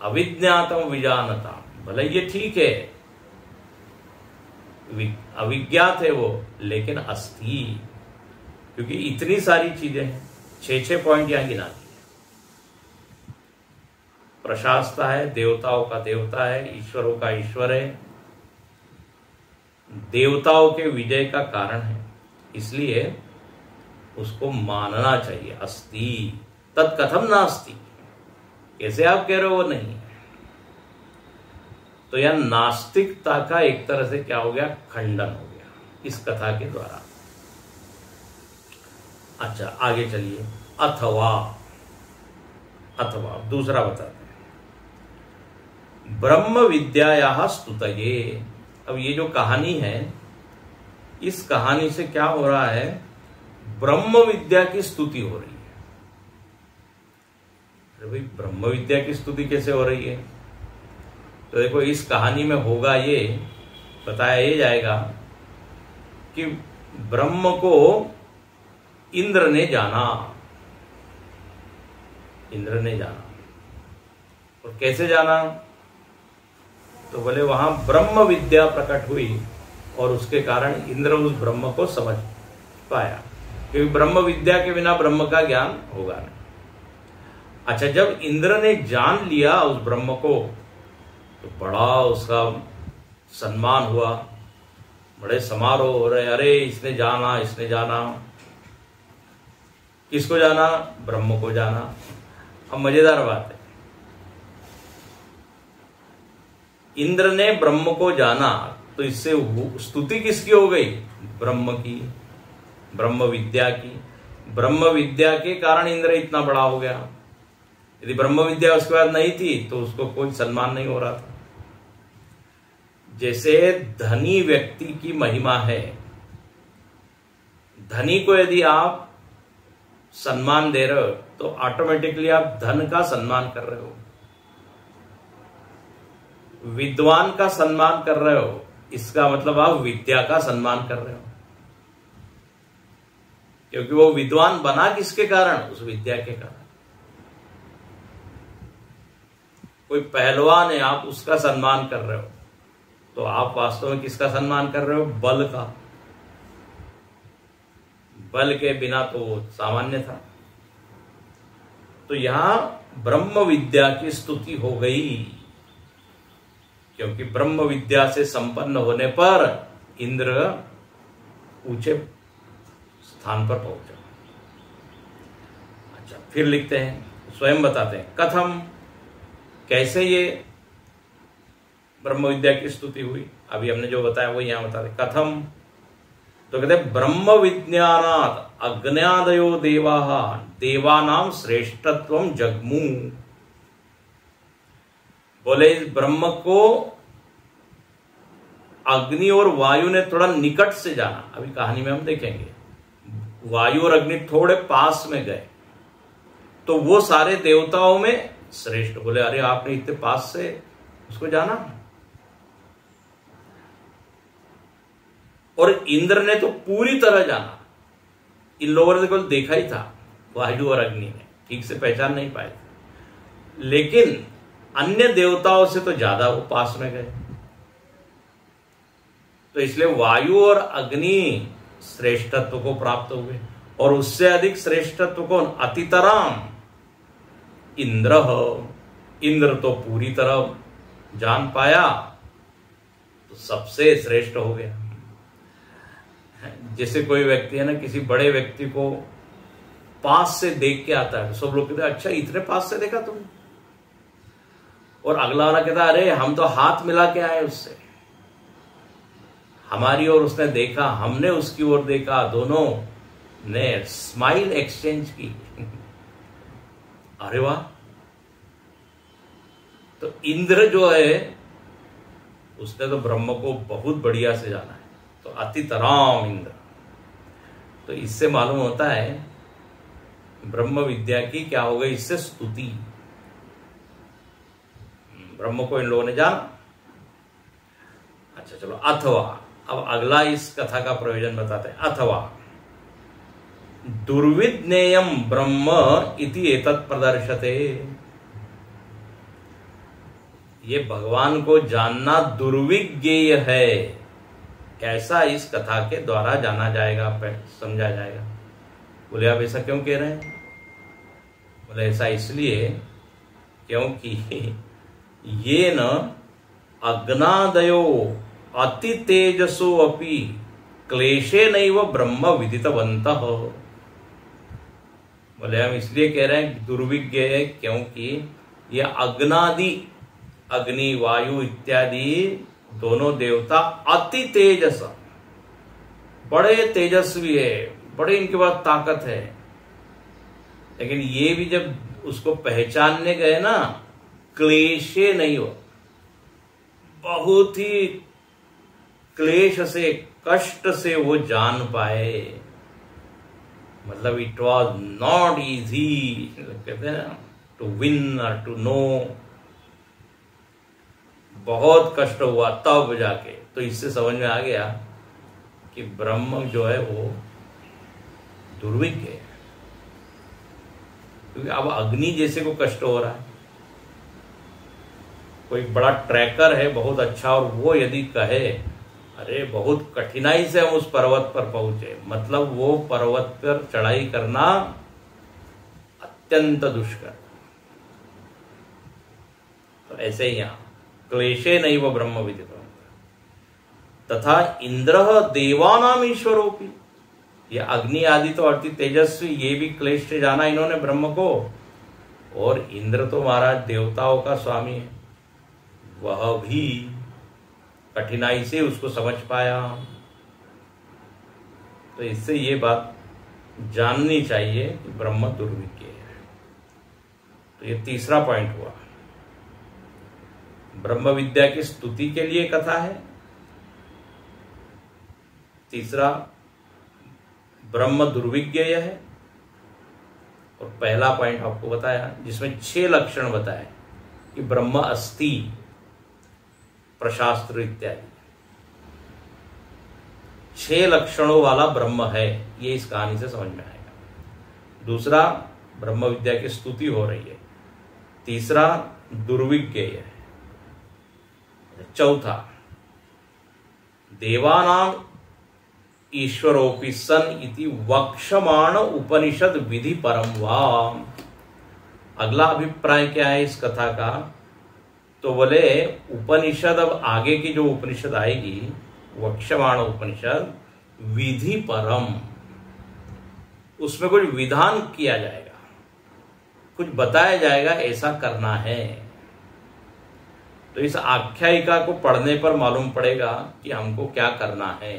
अविज्ञातम विजानता, भले ये ठीक है, अविज्ञात है वो, लेकिन अस्ति, क्योंकि इतनी सारी चीजें हैं। 6 पॉइंट यहां गिना दिए। प्रशास्ता है, देवताओं का देवता है, ईश्वरों का ईश्वर है, देवताओं के विजय का कारण है, इसलिए उसको मानना चाहिए। अस्ति तत्कथम नास्ति, कैसे आप कह रहे हो वो नहीं है। तो यह नास्तिकता का एक तरह से क्या हो गया, खंडन हो गया इस कथा के द्वारा। अच्छा आगे चलिए। अथवा दूसरा बताते हैं, ब्रह्म विद्यायाः स्तुतये। अब ये जो कहानी है, इस कहानी से क्या हो रहा है, ब्रह्म विद्या की स्तुति हो रही है। अरे भाई, ब्रह्म विद्या की स्तुति कैसे हो रही है? तो देखो, इस कहानी में होगा ये, बताया ये जाएगा कि ब्रह्म को इंद्र ने जाना। और कैसे जाना? तो बोले वहां ब्रह्म विद्या प्रकट हुई और उसके कारण इंद्र उस ब्रह्म को समझ पाया, क्योंकि ब्रह्म विद्या के बिना ब्रह्म का ज्ञान होगा नहीं। अच्छा, जब इंद्र ने जान लिया उस ब्रह्म को, तो बड़ा उसका सम्मान हुआ, बड़े समारोह हो रहे, अरे इसने जाना। किसको जाना? ब्रह्म को जाना। अब मजेदार बात है, इंद्र ने ब्रह्म को जाना, तो इससे स्तुति किसकी हो गई? ब्रह्म की, ब्रह्म विद्या की। ब्रह्म विद्या के कारण इंद्र इतना बड़ा हो गया। यदि ब्रह्म विद्या उसके बाद नहीं थी तो उसको कोई सम्मान नहीं हो रहा था। जैसे धनी व्यक्ति की महिमा है, धनी को यदि आप सम्मान दे रहे हो तो ऑटोमेटिकली आप धन का सम्मान कर रहे हो। विद्वान का सम्मान कर रहे हो, इसका मतलब आप विद्या का सम्मान कर रहे हो, क्योंकि वो विद्वान बना किसके कारण? उस विद्या के कारण। कोई पहलवान है, आप उसका सम्मान कर रहे हो, तो आप वास्तव में किसका सम्मान कर रहे हो? बल का। बल के बिना तो वो सामान्य था। तो यहां ब्रह्म विद्या की स्तुति हो गई, क्योंकि ब्रह्म विद्या से संपन्न होने पर इंद्र ऊंचे स्थान पर पहुंचा। अच्छा, फिर लिखते हैं, स्वयं बताते हैं, कथम, कैसे ये ब्रह्म विद्या की स्तुति हुई। अभी हमने जो बताया वो यहां बताते, कथम, तो कहते ब्रह्म विज्ञानात् अग्न्यादयो देवाः देवानां श्रेष्ठत्वं जग्मु। बोले इस ब्रह्म को अग्नि और वायु ने थोड़ा निकट से जाना। अभी कहानी में हम देखेंगे, वायु और अग्नि थोड़े पास में गए तो वो सारे देवताओं में श्रेष्ठ। बोले अरे आपने इतने पास से उसको जाना। और इंद्र ने तो पूरी तरह जाना। इन लोगों ने केवल देखा ही था, वायु और अग्नि ने ठीक से पहचान नहीं पाए थे, लेकिन अन्य देवताओं से तो ज्यादा वो पास में गए। तो इसलिए वायु और अग्नि श्रेष्ठत्व को प्राप्त हुए, और उससे अधिक श्रेष्ठत्व कौन? अतितराम इंद्र। इंद्र तो पूरी तरह जान पाया, तो सबसे श्रेष्ठ हो गया। जैसे कोई व्यक्ति है ना, किसी बड़े व्यक्ति को पास से देख के आता है, सब लोग कहते हैं अच्छा इतने पास से देखा तुमने, और अगला वाला कहता है अरे हम तो हाथ मिला के आए उससे, हमारी ओर उसने देखा, हमने उसकी ओर देखा, दोनों ने स्माइल एक्सचेंज की। अरे वाह! तो इंद्र जो है उसने तो ब्रह्म को बहुत बढ़िया से जाना है, तो अतितराम इंद्र। तो इससे मालूम होता है ब्रह्म विद्या की क्या हो गई, इससे स्तुति। ब्रह्म को इन लोगों ने जाना। अच्छा चलो, अथवा, अब अगला इस कथा का प्रयोजन बताते हैं। अथवा दुर्विज्ञेयम ब्रह्म इति एतत् प्रदर्शते। ये भगवान को जानना दुर्विज्ञेय है, ऐसा इस कथा के द्वारा जाना जाएगा, समझा जाएगा। बोले आप ऐसा क्यों कह रहे हैं? बोले ऐसा इसलिए क्योंकि ये न अग्नादयो अति तेजसो अपि क्लेशे नैव ब्रह्म विदितवन्तः। बोले हम इसलिए कह रहे हैं दुर्विज्ञ है क्योंकि ये अग्नादि, अग्नि, वायु इत्यादि दोनों देवता अति तेजस, बड़े तेजस्वी है, बड़े इनके पास ताकत है, लेकिन ये भी जब उसको पहचानने गए ना, क्लेशे नहीं हो, बहुत ही क्लेश से, कष्ट से वो जान पाए। मतलब इट वॉज नॉट इजी, कहते हैं ना, टू विन और टू नो, बहुत कष्ट हुआ तब जाके। तो इससे समझ में आ गया कि ब्रह्म जो है वो दुर्विज्ञ है, क्योंकि अब अग्नि जैसे को कष्ट हो रहा है, कोई बड़ा ट्रैकर है बहुत अच्छा, और वो यदि कहे अरे बहुत कठिनाई से हम उस पर्वत पर पहुंचे, मतलब वो पर्वत पर चढ़ाई करना अत्यंत दुष्कर। तो ऐसे ही यहां क्लेशे नहीं वो ब्रह्म विदित तथा इंद्र देवानाम ईश्वरोपि, ये अग्नि आदि तो अति तेजस्वी, ये भी क्लेश से जाना इन्होंने ब्रह्म को, और इंद्र तो महाराज देवताओं का स्वामी है, वह भी कठिनाई से उसको समझ पाया। तो इससे ये बात जाननी चाहिए कि ब्रह्म दुर्विज्ञ है। तो ये तीसरा पॉइंट हुआ। ब्रह्म विद्या की स्तुति के लिए कथा है। तीसरा, ब्रह्म दुर्विज्ञ है। और पहला पॉइंट आपको बताया जिसमें 6 लक्षण बताए कि ब्रह्म अस्ति, प्रशास्त्र इत्यादि 6 लक्षणों वाला ब्रह्म है, ये इस कहानी से समझ में आएगा। दूसरा, ब्रह्म विद्या की स्तुति हो रही है। तीसरा, दुर्विज्ञ है। चौथा, देवानाम ईश्वरोपि सन इति वक्षमाण उपनिषद विधि परम वा। अगला अभिप्राय क्या है इस कथा का? तो बोले उपनिषद, अब आगे की जो उपनिषद आएगी, वक्षमाण उपनिषद विधि परम, उसमें कुछ विधान किया जाएगा, कुछ बताया जाएगा, ऐसा करना है। तो इस आख्यायिका को पढ़ने पर मालूम पड़ेगा कि हमको क्या करना है।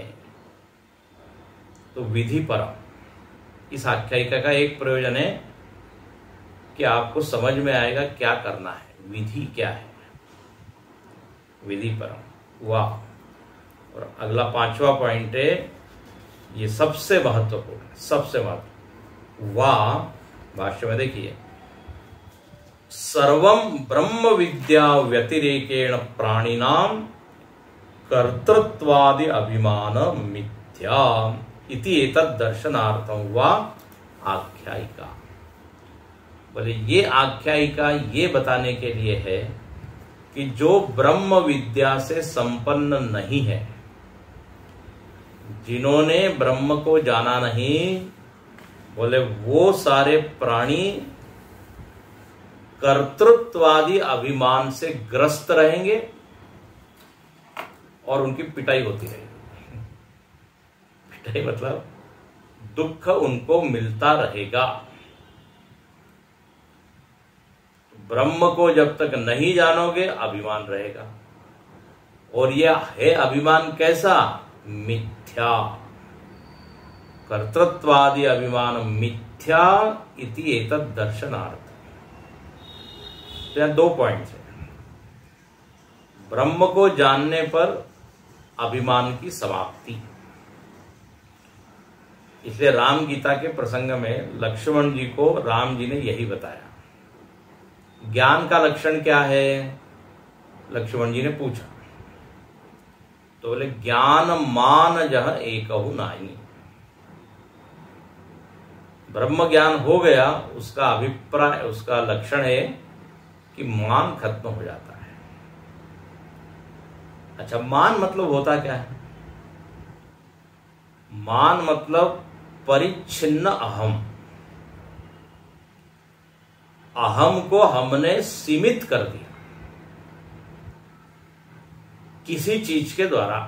तो विधि परम, इस आख्यायिका का एक प्रयोजन है कि आपको समझ में आएगा क्या करना है, विधि क्या है, विधि परम। वाह। और अगला 5वां पॉइंट है, ये सबसे महत्वपूर्ण, सबसे महत्वपूर्ण। वाह भाष्य में देखिए, सर्वं ब्रह्म विद्या व्यतिरेकेण प्राणिनाम कर्तृत्वादि अभिमान मिथ्या इति एतद् दर्शनार्थं वा आख्यायिका। बोले ये आख्यायिका ये बताने के लिए है कि जो ब्रह्म विद्या से संपन्न नहीं है, जिन्होंने ब्रह्म को जाना नहीं, बोले वो सारे प्राणी कर्तृत्वादि अभिमान से ग्रस्त रहेंगे और उनकी पिटाई होती रहेगी। पिटाई मतलब दुख उनको मिलता रहेगा। ब्रह्म को जब तक नहीं जानोगे अभिमान रहेगा, और यह है अभिमान कैसा? मिथ्या। कर्तृत्वादि अभिमान मिथ्या इति एतद् दर्शनार्थ। तो यहां 2 पॉइंट्स है। ब्रह्म को जानने पर अभिमान की समाप्ति। इसलिए राम गीता के प्रसंग में लक्ष्मण जी को राम जी ने यही बताया। ज्ञान का लक्षण क्या है? लक्ष्मण जी ने पूछा, तो बोले ज्ञान मान जह एकहु नाई। ब्रह्म ज्ञान हो गया, उसका अभिप्राय, उसका लक्षण है कि मान खत्म हो जाता है। अच्छा, मान मतलब होता क्या है? मान मतलब परिच्छिन्न अहम। अहम को हमने सीमित कर दिया किसी चीज के द्वारा,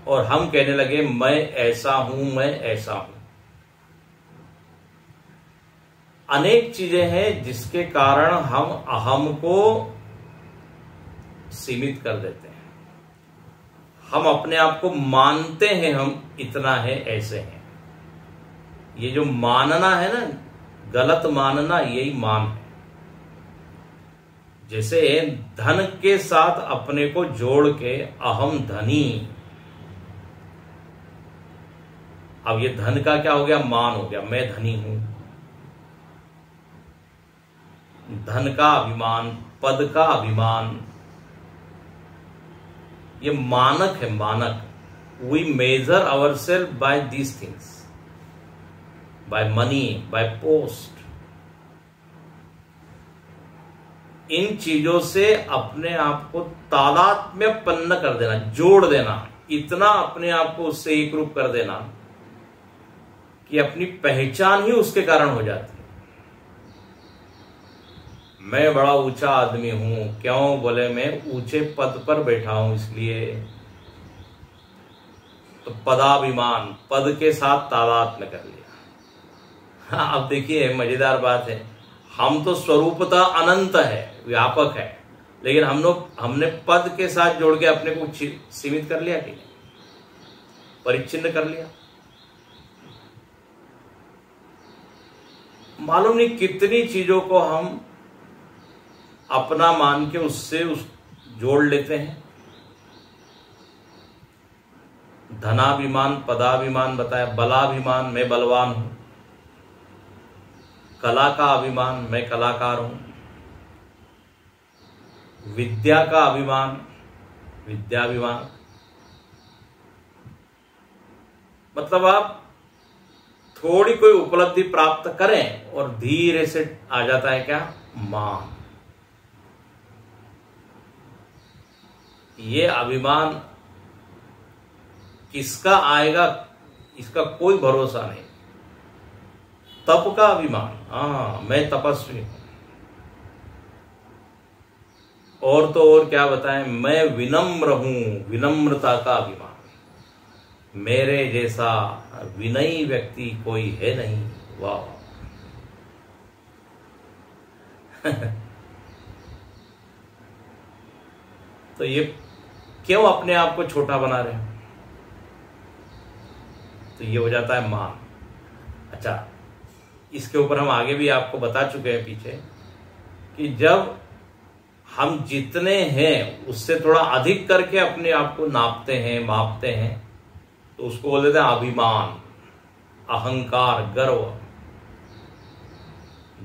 और हम कहने लगे मैं ऐसा हूं, मैं ऐसा हूं। अनेक चीजें हैं जिसके कारण हम अहम को सीमित कर देते हैं। हम अपने आप को मानते हैं हम इतना है, ऐसे हैं। ये जो मानना है ना, गलत मानना, यही मान है। जैसे धन के साथ अपने को जोड़ के अहम धनी, अब ये धन का क्या हो गया, मान हो गया, मैं धनी हूं। धन का अभिमान, पद का अभिमान, ये मानक है, मानक। We measure our self by these things, by money, by post. इन चीजों से अपने आप को तादात्म्यपन्न कर देना, जोड़ देना, इतना अपने आप को उससे एक रूप कर देना कि अपनी पहचान ही उसके कारण हो जाती है। मैं बड़ा ऊंचा आदमी हूं, क्यों बोले मैं ऊंचे पद पर बैठा हूं, इसलिए। तो पदाभिमान, पद के साथ तादात्म्य कर लिया। हाँ, अब देखिए मजेदार बात है, हम तो स्वरूपतः अनंत है, व्यापक है, लेकिन हमने पद के साथ जोड़ के अपने को सीमित कर लिया कि परिच्छिन्न कर लिया। मालूम नहीं कितनी चीजों को हम अपना मान के उससे जोड़ लेते हैं। धनाभिमान, पदाभिमान बताया, बलाभिमान, मैं बलवान हूं। कला का अभिमान, मैं कलाकार हूं। विद्या का अभिमान, विद्याभिमान। मतलब आप थोड़ी कोई उपलब्धि प्राप्त करें और धीरे से आ जाता है क्या, मान। ये अभिमान किसका आएगा इसका कोई भरोसा नहीं। तप का अभिमान, हाँ मैं तपस्वी हूं। और तो और क्या बताएं, मैं विनम्र हूं, विनम्रता का अभिमान। मेरे जैसा विनयी व्यक्ति कोई है नहीं। वाह तो ये क्यों अपने आप को छोटा बना रहे हैं? तो ये हो जाता है मान। अच्छा, इसके ऊपर हम आगे भी आपको बता चुके हैं पीछे कि जब हम जितने हैं उससे थोड़ा अधिक करके अपने आप को नापते हैं, मापते हैं, तो उसको बोल देते हैं अभिमान, अहंकार, गर्व।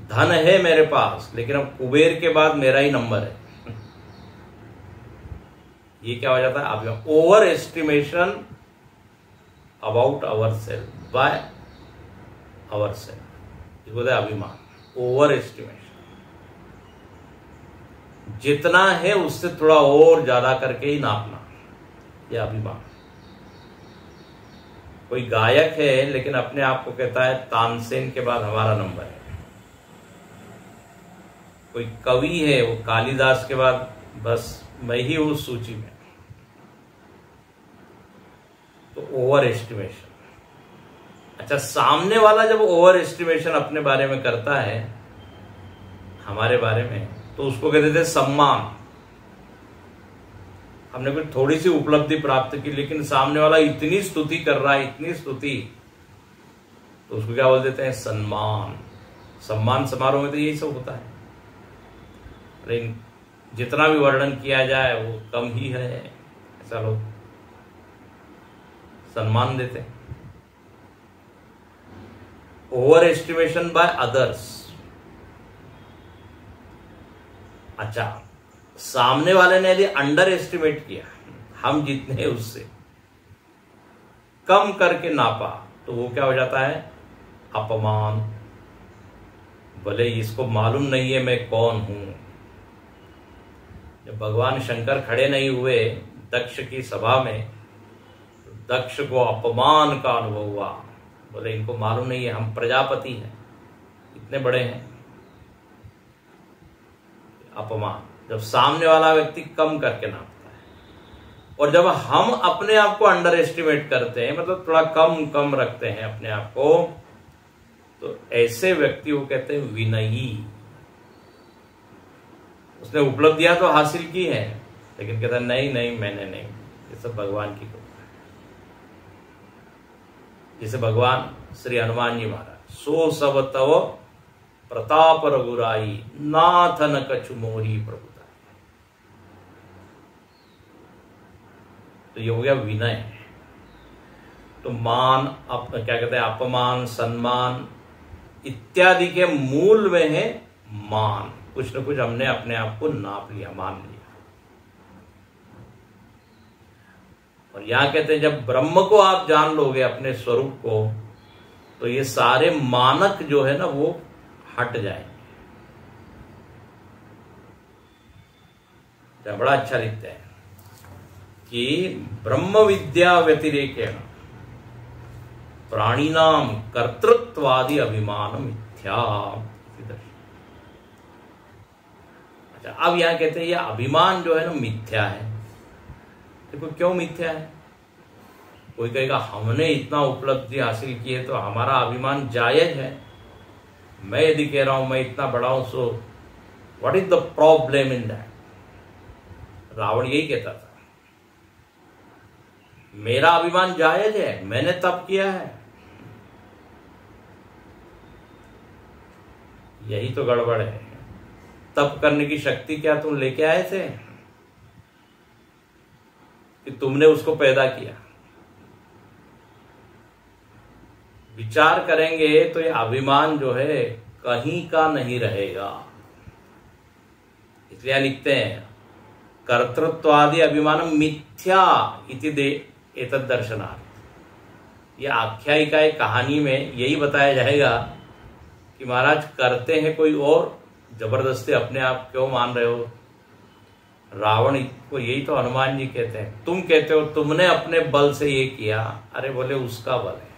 धन है मेरे पास, लेकिन अब कुबेर के बाद मेरा ही नंबर है। ये क्या हो जाता है, अभिमान। Over estimation about our self, by our self, इसको बोलते हैं अभिमान, ओवर एस्टिमेशन। जितना है उससे थोड़ा और ज्यादा करके ही नापना, यह अभिमान। कोई गायक है लेकिन अपने आप को कहता है तानसेन के बाद हमारा नंबर है। कोई कवि है, वो कालिदास के बाद बस मैं ही हूं उस सूची में। तो ओवर एस्टिमेशन। अच्छा, सामने वाला जब ओवर एस्टिमेशन अपने बारे में करता है, हमारे बारे में, तो उसको कहते थे सम्मान। हमने कोई थोड़ी सी उपलब्धि प्राप्त की, लेकिन सामने वाला इतनी स्तुति कर रहा है, इतनी स्तुति, तो उसको क्या बोल देते हैं, सम्मान। सम्मान समारोह में तो यही सब होता है। लेकिन जितना भी वर्णन किया जाए वो कम ही है, ऐसा लोग सम्मान देते हैं। Over estimation by others. अच्छा, सामने वाले ने यदि अंडर एस्टिमेट किया, हम जितने हैं उससे कम करके नापा, तो वो क्या हो जाता है, अपमान। भले इसको मालूम नहीं है मैं कौन हूं। जब भगवान शंकर खड़े नहीं हुए दक्ष की सभा में, दक्ष को अपमान का अनुभव हुआ। बोले इनको मालूम नहीं है हम प्रजापति हैं, इतने बड़े हैं। अपमान, जब सामने वाला व्यक्ति कम करके नापता है, और जब हम अपने आप को अंडर एस्टिमेट करते हैं, मतलब थोड़ा कम कम रखते हैं अपने आप को, तो ऐसे व्यक्ति को कहते हैं विनयी। उसने उपलब्धियां तो हासिल की है, लेकिन कहता नहीं नहीं मैंने नहीं, ये सब भगवान की कृपा है। जैसे भगवान श्री हनुमान जी महाराज, सो सब तव प्रताप रघुराई, नाथ न कछु मोही प्रभुताई। तो ये हो गया विनय। तो मान, क्या कहते हैं, अपमान, सम्मान इत्यादि के मूल में है मान। कुछ न कुछ हमने अपने आप को नाप लिया, मान लिया। और यहां कहते हैं जब ब्रह्म को आप जान लोगे, अपने स्वरूप को, तो ये सारे मानक जो है ना वो हट जाएंगे। तो बड़ा अच्छा लिखते हैं कि ब्रह्म विद्या व्यतिरेकेण प्राणिनाम कर्तृत्वादि अभिमान मिथ्या। अच्छा, अब यहां कहते हैं ये अभिमान जो है ना मिथ्या है। देखो क्यों मिथ्या है? कोई कहेगा हमने इतना उपलब्धि हासिल की है तो हमारा अभिमान जायज है। मैं यदि कह रहा हूं मैं इतना बड़ा हूं, so what is the problem in that? Ravan यही कहता था, मेरा अभिमान जायज है, मैंने तप किया है। यही तो गड़बड़ है। तप करने की शक्ति क्या तुम लेके आए थे कि तुमने उसको पैदा किया? विचार करेंगे तो ये अभिमान जो है कहीं का नहीं रहेगा। इसलिए लिखते हैं कर्तृत्वादि अभिमान मिथ्या इति दे एतद दर्शनार्थ। ये आख्यायिका कहानी में यही बताया जाएगा कि महाराज करते हैं कोई और, जबरदस्ती अपने आप क्यों मान रहे हो? रावण को यही तो हनुमान जी कहते हैं, तुम कहते हो तुमने अपने बल से ये किया। अरे बोले उसका बल है।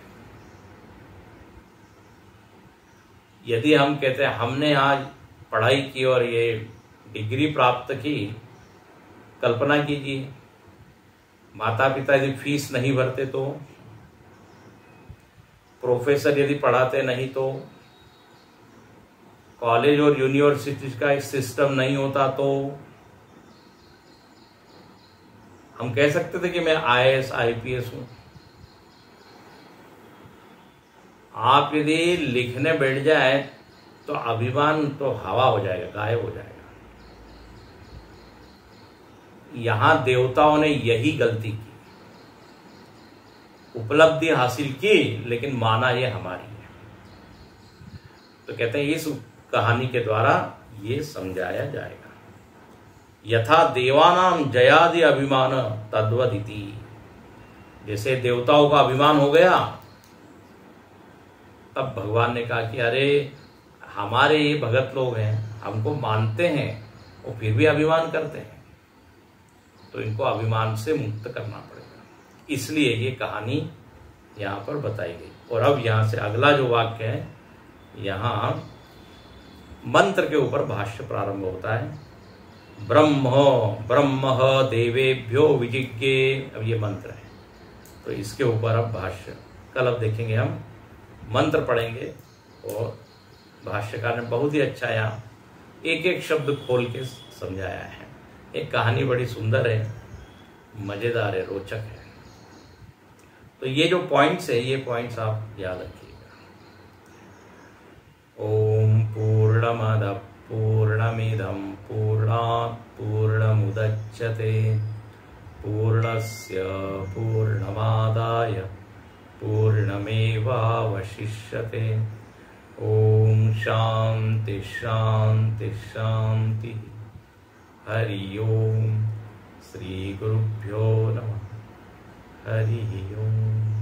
यदि हम कहते हैं हमने आज पढ़ाई की और ये डिग्री प्राप्त की, कल्पना कीजिए माता पिता यदि फीस नहीं भरते तो, प्रोफेसर यदि पढ़ाते नहीं तो, कॉलेज और यूनिवर्सिटी का एक सिस्टम नहीं होता तो, हम कह सकते थे कि मैं IAS IPS हूं। आप यदि लिखने बैठ जाए तो अभिमान तो हवा हो जाएगा, गायब हो जाएगा। यहां देवताओं ने यही गलती की, उपलब्धि हासिल की लेकिन माना ये हमारी है। तो कहते हैं इस कहानी के द्वारा ये समझाया जाएगा। यथा देवानाम जयादि अभिमान तद्वदिति। जैसे देवताओं का अभिमान हो गया, तब भगवान ने कहा कि अरे हमारे ये भगत लोग हैं, हमको मानते हैं और फिर भी अभिमान करते हैं, तो इनको अभिमान से मुक्त करना पड़ेगा। इसलिए ये कहानी यहाँ पर बताई गई। और अब यहाँ से अगला जो वाक्य है, यहाँ मंत्र के ऊपर भाष्य प्रारंभ होता है। ब्रह्म ब्रह्म देवेभ्यो विजिज्ञे। अब ये मंत्र है, तो इसके ऊपर अब भाष्य कल अब देखेंगे। हम मंत्र पढ़ेंगे और भाष्यकार ने बहुत ही अच्छा यहाँ एक एक शब्द खोल के समझाया है। एक कहानी बड़ी सुंदर है, मजेदार है, रोचक है। तो ये जो पॉइंट्स है, ये पॉइंट्स आप याद रखिएगा। ओम पूर्णमदः पूर्णमिदं पूर्णात् पूर्णमुदच्यते पूर्णस्य पूर्णमादाय पूर्णमेवावशिष्यते। ओम शांति शांति शांति। हरि ओम। श्री गुरुभ्यो नमः। हरि ओम।